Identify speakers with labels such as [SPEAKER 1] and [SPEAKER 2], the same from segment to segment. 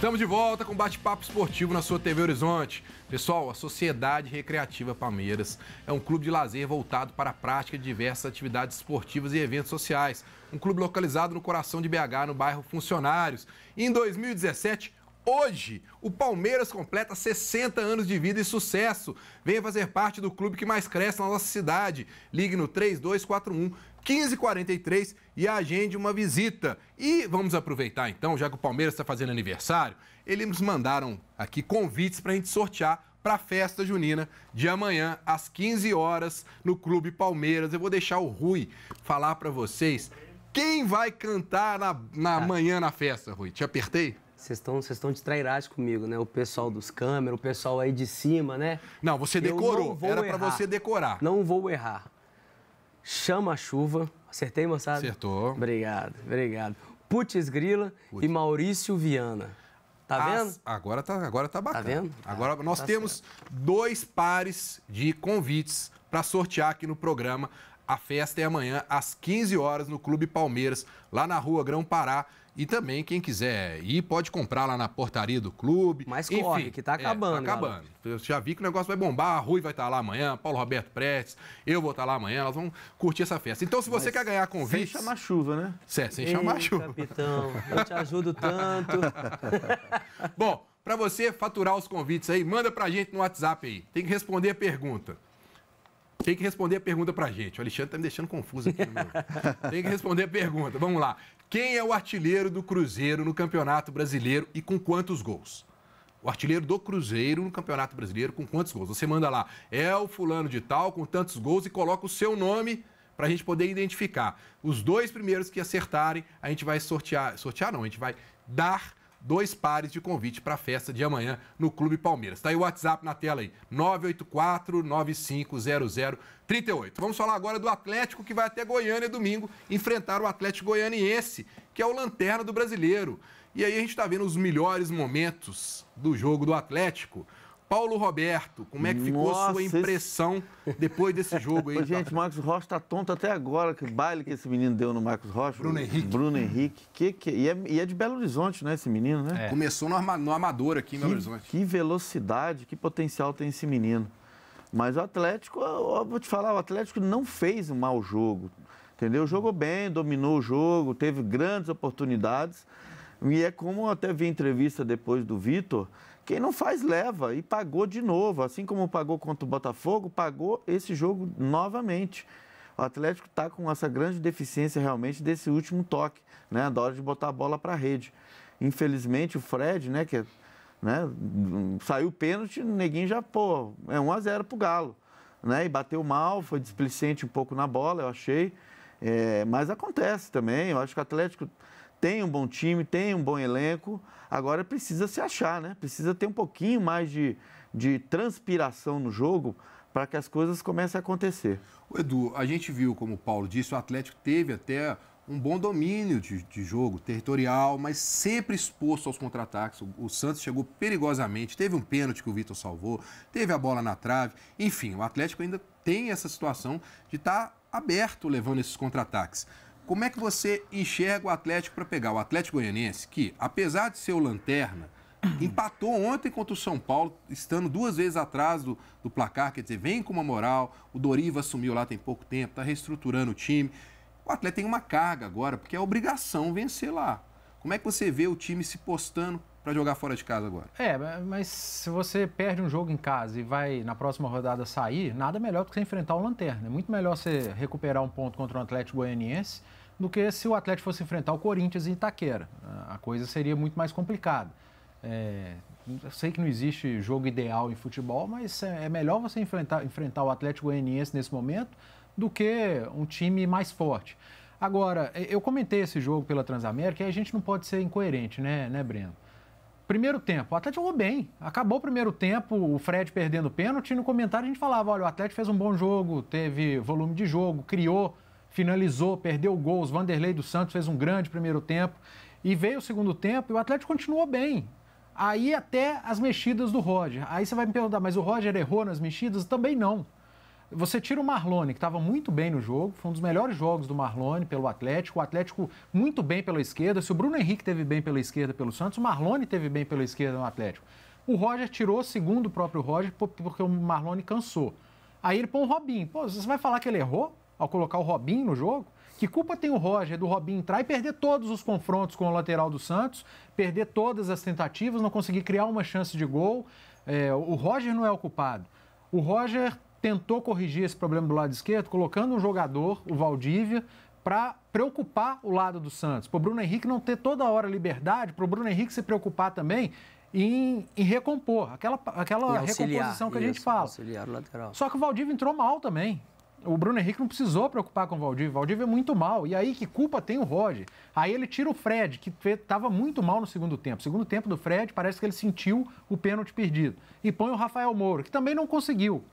[SPEAKER 1] Estamos de volta com bate-papo esportivo na sua TV Horizonte. Pessoal, a Sociedade Recreativa Palmeiras é um clube de lazer voltado para a prática de diversas atividades esportivas e eventos sociais. Um clube localizado no coração de BH, no bairro Funcionários. E em 2017, hoje, o Palmeiras completa 60 anos de vida e sucesso. Venha fazer parte do clube que mais cresce na nossa cidade. Ligue no 3241-1543 e agende uma visita. E vamos aproveitar então, já que o Palmeiras está fazendo aniversário, eles nos mandaram aqui convites para a gente sortear para a festa junina de amanhã, às 15 horas, no Clube Palmeiras. Eu vou deixar o Rui falar para vocês quem vai cantar na manhã na festa, Rui. Te apertei?
[SPEAKER 2] Vocês estão distraídos comigo, né? O pessoal dos câmeras, o pessoal aí de cima, né?
[SPEAKER 1] Não, você decorou. Era para você decorar.
[SPEAKER 2] Não vou errar. Chama a chuva. Acertei, moçada?
[SPEAKER 1] Acertou.
[SPEAKER 2] Obrigado. Putz Grila e Maurício Viana. Tá vendo?
[SPEAKER 1] Agora tá bacana.
[SPEAKER 2] Tá vendo?
[SPEAKER 1] Agora nós temos 2 pares de convites para sortear aqui no programa. A festa é amanhã, às 15 horas, no Clube Palmeiras, lá na Rua Grão-Pará. E também, quem quiser ir, pode comprar lá na portaria do clube.
[SPEAKER 2] Mas corre, que tá acabando.
[SPEAKER 1] Tá acabando. Eu já vi que o negócio vai bombar. A Rui vai estar lá amanhã, Paulo Roberto Prestes, eu vou estar lá amanhã. Nós vamos curtir essa festa. Então, se você quer ganhar convite...
[SPEAKER 3] Sem chamar chuva, né?
[SPEAKER 1] Sem chamar chuva.
[SPEAKER 2] Capitão, eu te ajudo tanto.
[SPEAKER 1] Bom, para você faturar os convites aí, manda pra gente no WhatsApp aí. Tem que responder a pergunta. Tem que responder a pergunta pra gente. O Alexandre tá me deixando confuso aqui no meu. Tem que responder a pergunta. Vamos lá. Quem é o artilheiro do Cruzeiro no Campeonato Brasileiro e com quantos gols? O artilheiro do Cruzeiro no Campeonato Brasileiro com quantos gols? Você manda lá, é o fulano de tal com tantos gols e coloca o seu nome para a gente poder identificar. Os 2 primeiros que acertarem, a gente vai sortear. Sortear não, a gente vai dar 2 pares de convite para a festa de amanhã no Clube Palmeiras. Tá aí o WhatsApp na tela aí, 984-9500-38. Vamos falar agora do Atlético, que vai até Goiânia domingo enfrentar o Atlético Goianiense, que é o lanterna do Brasileiro. E aí a gente está vendo os melhores momentos do jogo do Atlético. Paulo Roberto, como é que ficou sua impressão depois desse jogo aí?
[SPEAKER 3] Gente, o Marcos Rocha tá tonto até agora, que baile que esse menino deu no Marcos Rocha.
[SPEAKER 1] Bruno Henrique.
[SPEAKER 3] E é de Belo Horizonte, né, esse menino, né?
[SPEAKER 1] Começou no Amador aqui em Belo Horizonte.
[SPEAKER 3] Que velocidade, que potencial tem esse menino. Mas o Atlético, eu vou te falar, o Atlético não fez um mau jogo, entendeu? Jogou bem, dominou o jogo, teve grandes oportunidades. E é como eu até vi a entrevista depois do Vitor, quem não faz leva e pagou de novo, assim como pagou contra o Botafogo, pagou esse jogo novamente. O Atlético está com essa grande deficiência realmente desse último toque, né, da hora de botar a bola para a rede. Infelizmente o Fred, né, saiu o pênalti, o neguinho já, é 1-0 pro Galo, né, e bateu mal, foi displicente um pouco na bola, eu achei, mas acontece também, eu acho que o Atlético tem um bom time, tem um bom elenco, agora precisa se achar, né? Precisa ter um pouquinho mais de transpiração no jogo para que as coisas comecem a acontecer.
[SPEAKER 1] O Edu, a gente viu, como o Paulo disse, o Atlético teve até um bom domínio de jogo territorial, mas sempre exposto aos contra-ataques. O Santos chegou perigosamente, teve um pênalti que o Vitor salvou, teve a bola na trave. Enfim, o Atlético ainda tem essa situação de estar aberto levando esses contra-ataques. Como é que você enxerga o Atlético para pegar o Atlético Goianiense, que, apesar de ser o lanterna, empatou ontem contra o São Paulo, estando 2 vezes atrás do placar, quer dizer, vem com uma moral, o Doriva assumiu lá tem pouco tempo, está reestruturando o time. O Atlético tem uma carga agora, porque é obrigação vencer lá. Como é que você vê o time se postando para jogar fora de casa agora?
[SPEAKER 4] Mas se você perde um jogo em casa e vai na próxima rodada sair, nada melhor do que você enfrentar o lanterna. É muito melhor você recuperar um ponto contra o Atlético Goianiense do que se o Atlético fosse enfrentar o Corinthians em Itaquera. A coisa seria muito mais complicada. Eu sei que não existe jogo ideal em futebol, mas é melhor você enfrentar o Atlético Goianiense nesse momento do que um time mais forte. Agora, eu comentei esse jogo pela Transamérica e a gente não pode ser incoerente, né, Breno? Primeiro tempo, o Atlético jogou bem. Acabou o primeiro tempo, o Fred perdendo o pênalti, e no comentário a gente falava, olha, o Atlético fez um bom jogo, teve volume de jogo, criou, finalizou, perdeu gols. Vanderlei dos Santos fez um grande primeiro tempo. E veio o segundo tempo e o Atlético continuou bem. Aí até as mexidas do Roger. Aí você vai me perguntar, mas o Roger errou nas mexidas? Também não. Você tira o Marlone, que estava muito bem no jogo, foi um dos melhores jogos do Marlone pelo Atlético, o Atlético muito bem pela esquerda. Se o Bruno Henrique teve bem pela esquerda pelo Santos, o Marlone teve bem pela esquerda no Atlético. O Roger tirou, segundo o próprio Roger, porque o Marlone cansou. Aí ele põe o Robinho. Pô, você vai falar que ele errou ao colocar o Robinho no jogo? Que culpa tem o Roger do Robinho entrar e perder todos os confrontos com o lateral do Santos, perder todas as tentativas, não conseguir criar uma chance de gol? O Roger não é o culpado. O Roger tentou corrigir esse problema do lado esquerdo, colocando um jogador, o Valdívia, para preocupar o lado do Santos. Para o Bruno Henrique não ter toda hora liberdade, para o Bruno Henrique se preocupar também em recompor, aquela recomposição que a gente fala.
[SPEAKER 2] Auxiliar o lateral.
[SPEAKER 4] Só que o Valdívia entrou mal também. O Bruno Henrique não precisou preocupar com o Valdívia. O Valdívia é muito mal. E aí, que culpa tem o Roger? Aí ele tira o Fred, que estava muito mal no segundo tempo. Segundo tempo do Fred, parece que ele sentiu o pênalti perdido. E põe o Rafael Moura, que também não conseguiu.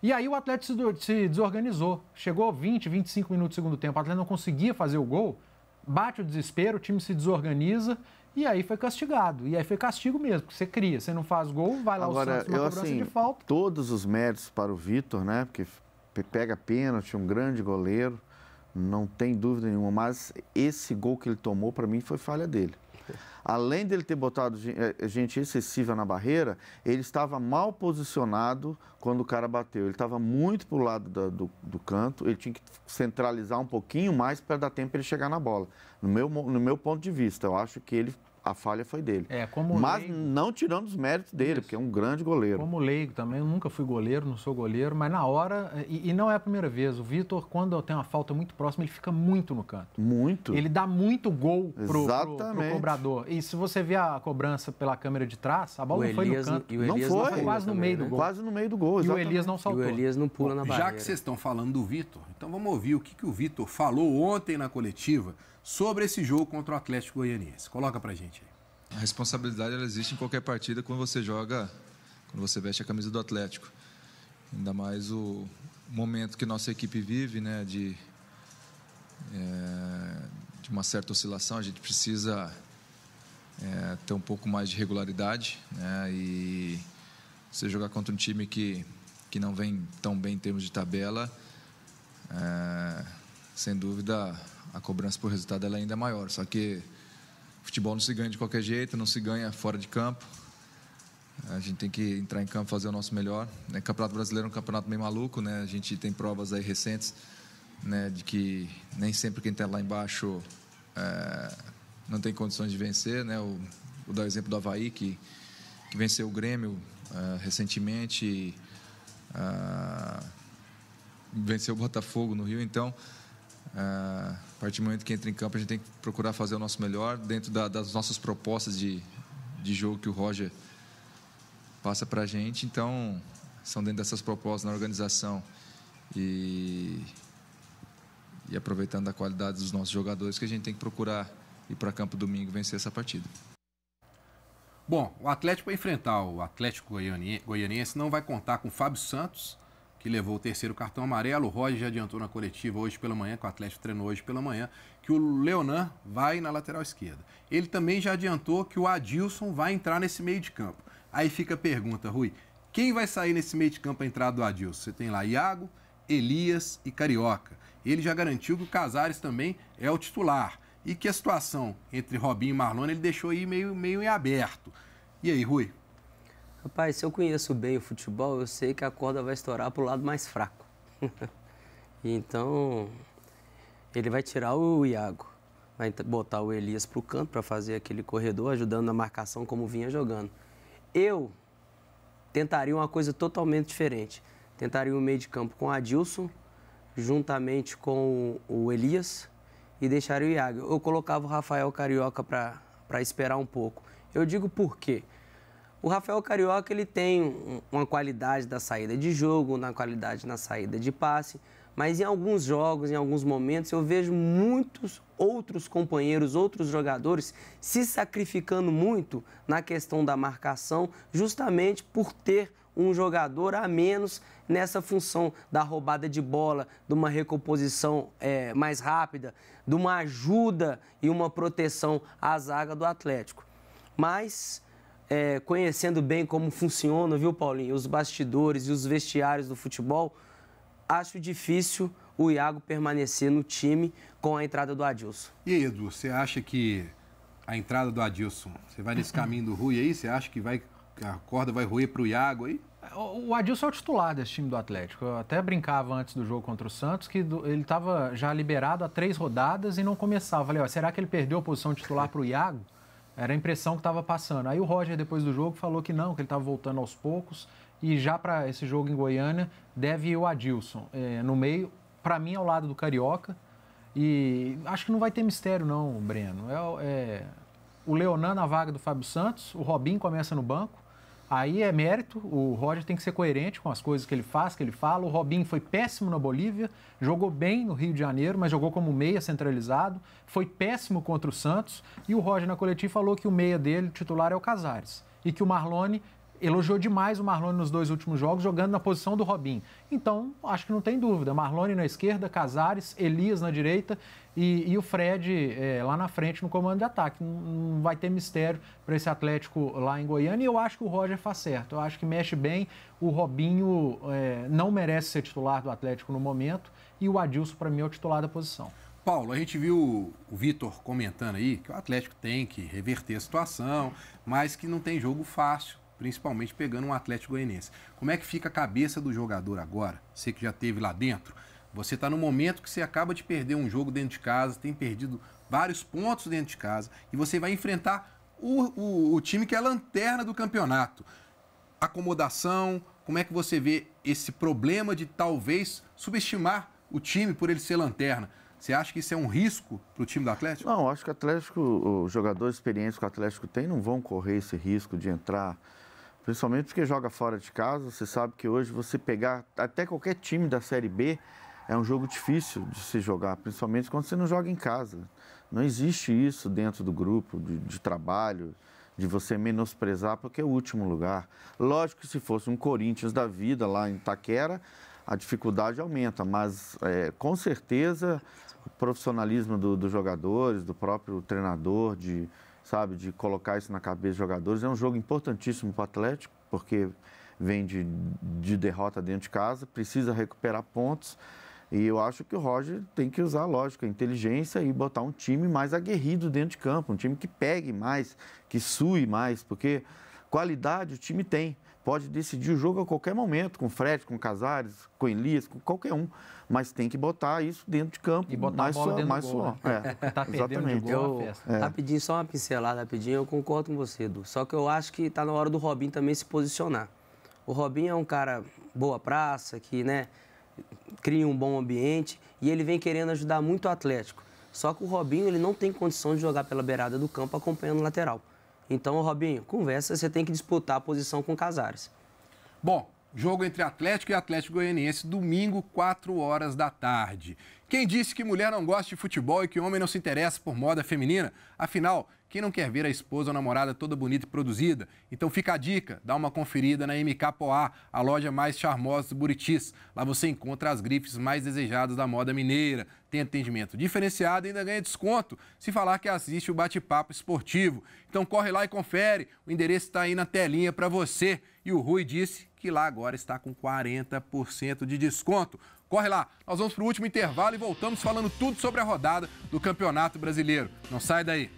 [SPEAKER 4] E aí o Atlético se desorganizou. Chegou 20, 25 minutos do segundo tempo. O Atlético não conseguia fazer o gol. Bate o desespero, o time se desorganiza. E aí foi castigado. E aí foi castigo mesmo, porque você cria. Você não faz gol, vai lá o Santos uma cobrança de falta.
[SPEAKER 3] Todos os méritos para o Vitor, né? Porque pega pênalti, um grande goleiro, não tem dúvida nenhuma, mas esse gol que ele tomou, para mim, foi falha dele. Além dele ter botado gente excessiva na barreira, ele estava mal posicionado quando o cara bateu. Ele estava muito para o lado do canto, ele tinha que centralizar um pouquinho mais para dar tempo para ele chegar na bola. No meu ponto de vista, eu acho que a falha foi dele. Mas leigo, não tirando os méritos dele, isso, porque é um grande goleiro.
[SPEAKER 4] Como leigo também, eu nunca fui goleiro, não sou goleiro, mas na hora, e não é a primeira vez, o Vitor, quando tem uma falta muito próxima, ele fica muito no canto.
[SPEAKER 3] Muito.
[SPEAKER 4] Ele dá muito gol pro cobrador. E se você vê a cobrança pela câmera de trás, a bola não foi no canto.
[SPEAKER 3] Não foi.
[SPEAKER 4] Quase no meio do gol.
[SPEAKER 3] Quase no meio do gol, exatamente.
[SPEAKER 4] E o Elias não saltou.
[SPEAKER 2] E o Elias não pula na barreira.
[SPEAKER 1] Já que vocês estão falando do Vitor, então vamos ouvir o que o Vitor falou ontem na coletiva sobre esse jogo contra o Atlético Goianiense. Coloca pra gente aí.
[SPEAKER 5] A responsabilidade ela existe em qualquer partida quando você joga, quando você veste a camisa do Atlético. Ainda mais o momento que nossa equipe vive, né, de uma certa oscilação. A gente precisa ter um pouco mais de regularidade, né, e você jogar contra um time que não vem tão bem em termos de tabela, sem dúvida a cobrança por resultado ela ainda é maior. Só que futebol não se ganha de qualquer jeito, não se ganha fora de campo. A gente tem que entrar em campo e fazer o nosso melhor. O Campeonato Brasileiro é um campeonato meio maluco, né? A gente tem provas aí recentes, né, de que nem sempre quem está lá embaixo não tem condições de vencer, né? Vou dar o exemplo do Avaí, que venceu o Grêmio recentemente, venceu o Botafogo no Rio. Então, a partir do momento que entra em campo, a gente tem que procurar fazer o nosso melhor dentro das nossas propostas de jogo que o Roger passa para a gente. Então, são dentro dessas propostas na organização e aproveitando a qualidade dos nossos jogadores que a gente tem que procurar ir para campo domingo e vencer essa partida.
[SPEAKER 1] Bom, o Atlético vai enfrentar o Atlético Goianiense, não vai contar com o Fábio Santos, que levou o terceiro cartão amarelo. O Roger já adiantou na coletiva hoje pela manhã, que o Atlético treinou hoje pela manhã, que o Leonan vai na lateral esquerda. Ele também já adiantou que o Adilson vai entrar nesse meio de campo. Aí fica a pergunta, Rui, quem vai sair nesse meio de campo a entrada do Adilson? Você tem lá Iago, Elias e Carioca. Ele já garantiu que o Casares também é o titular. E que a situação entre Robinho e Marlone ele deixou aí meio em aberto. E aí, Rui?
[SPEAKER 2] Rapaz, se eu conheço bem o futebol, eu sei que a corda vai estourar para o lado mais fraco. Então, ele vai tirar o Iago, vai botar o Elias para o canto para fazer aquele corredor, ajudando na marcação como vinha jogando. Eu tentaria uma coisa totalmente diferente. Tentaria um meio de campo com o Adilson, juntamente com o Elias, e deixaria o Iago. Eu colocava o Rafael Carioca para esperar um pouco. Eu digo por quê? O Rafael Carioca ele tem uma qualidade da saída de jogo, uma qualidade na saída de passe, mas em alguns jogos, em alguns momentos, eu vejo muitos outros companheiros, outros jogadores se sacrificando muito na questão da marcação, justamente por ter um jogador a menos nessa função da roubada de bola, de uma recomposição mais rápida, de uma ajuda e uma proteção à zaga do Atlético. Mas, conhecendo bem como funciona, viu, Paulinho, os bastidores e os vestiários do futebol, acho difícil o Iago permanecer no time com a entrada do Adilson.
[SPEAKER 1] E aí, Edu, você acha que a entrada do Adilson, você vai nesse caminho do Rui aí? Você acha que a corda vai roer para o Iago aí?
[SPEAKER 4] O Adilson é o titular desse time do Atlético. Eu até brincava antes do jogo contra o Santos que ele estava já liberado há 3 rodadas e não começava. Falei, será que ele perdeu a posição de titular para o Iago? Era a impressão que estava passando. Aí o Roger, depois do jogo, falou que não, que ele estava voltando aos poucos. E já para esse jogo em Goiânia, deve ir o Adilson no meio, para mim, ao lado do Carioca. E acho que não vai ter mistério, não, Breno. O Leonan na vaga do Fábio Santos, o Robinho começa no banco. Aí é mérito, o Roger tem que ser coerente com as coisas que ele faz, que ele fala. O Robinho foi péssimo na Bolívia, jogou bem no Rio de Janeiro, mas jogou como meia centralizado, foi péssimo contra o Santos. E o Roger na coletiva falou que o meia dele, o titular, é o Casares. E que o Marlone, elogiou demais o Marlone nos 2 últimos jogos, jogando na posição do Robinho. Então, acho que não tem dúvida. Marlone na esquerda, Casares, Elias na direita e o Fred lá na frente no comando de ataque. Não vai ter mistério para esse Atlético lá em Goiânia. E eu acho que o Roger faz certo. Eu acho que mexe bem. O Robinho não merece ser titular do Atlético no momento. E o Adilson, para mim, é o titular da posição.
[SPEAKER 1] Paulo, a gente viu o Vitor comentando aí que o Atlético tem que reverter a situação, mas que não tem jogo fácil, principalmente pegando um Atlético Goianiense. Como é que fica a cabeça do jogador agora? Você que já esteve lá dentro, você está no momento que você acaba de perder um jogo dentro de casa, tem perdido vários pontos dentro de casa, e você vai enfrentar o time que é a lanterna do campeonato. Acomodação, como é que você vê esse problema de talvez subestimar o time por ele ser lanterna? Você acha que isso é um risco para o time do Atlético?
[SPEAKER 3] Não, acho que o Atlético, os jogadores experientes que o Atlético tem não vão correr esse risco de entrar, principalmente porque joga fora de casa. Você sabe que hoje você pegar até qualquer time da Série B é um jogo difícil de se jogar, principalmente quando você não joga em casa. Não existe isso dentro do grupo de trabalho, de você menosprezar porque é o último lugar. Lógico que se fosse um Corinthians da vida lá em Itaquera, a dificuldade aumenta, mas com certeza o profissionalismo dos jogadores, do próprio treinador, de colocar isso na cabeça dos jogadores, é um jogo importantíssimo para o Atlético, porque vem de derrota dentro de casa, precisa recuperar pontos, e eu acho que o Roger tem que usar a lógica, a inteligência e botar um time mais aguerrido dentro de campo, um time que pegue mais, que sue mais, porque qualidade o time tem. Pode decidir o jogo a qualquer momento, com o Fred, com o Casares, com o Elias, com qualquer um. Mas tem que botar isso dentro de campo.
[SPEAKER 4] E botar a bola dentro do gol.
[SPEAKER 3] Tá
[SPEAKER 4] exatamente. De gol,
[SPEAKER 2] Rapidinho, só uma pincelada rapidinho, eu concordo com você, Edu. Só que eu acho que está na hora do Robinho também se posicionar. O Robinho é um cara boa praça, que cria um bom ambiente e ele vem querendo ajudar muito o Atlético. Só que o Robinho ele não tem condição de jogar pela beirada do campo acompanhando o lateral. Então, Robinho, conversa, você tem que disputar a posição com o Casares.
[SPEAKER 1] Bom, jogo entre Atlético e Atlético Goianiense, domingo, 16h. Quem disse que mulher não gosta de futebol e que homem não se interessa por moda feminina? Afinal, quem não quer ver a esposa ou namorada toda bonita e produzida? Então fica a dica, dá uma conferida na MK Poá, a loja mais charmosa do Buritis. Lá você encontra as grifes mais desejadas da moda mineira. Tem atendimento diferenciado e ainda ganha desconto se falar que assiste o bate-papo esportivo. Então corre lá e confere, o endereço está aí na telinha para você. E o Rui disse que lá agora está com 40% de desconto. Corre lá, nós vamos para o último intervalo e voltamos falando tudo sobre a rodada do Campeonato Brasileiro. Não sai daí.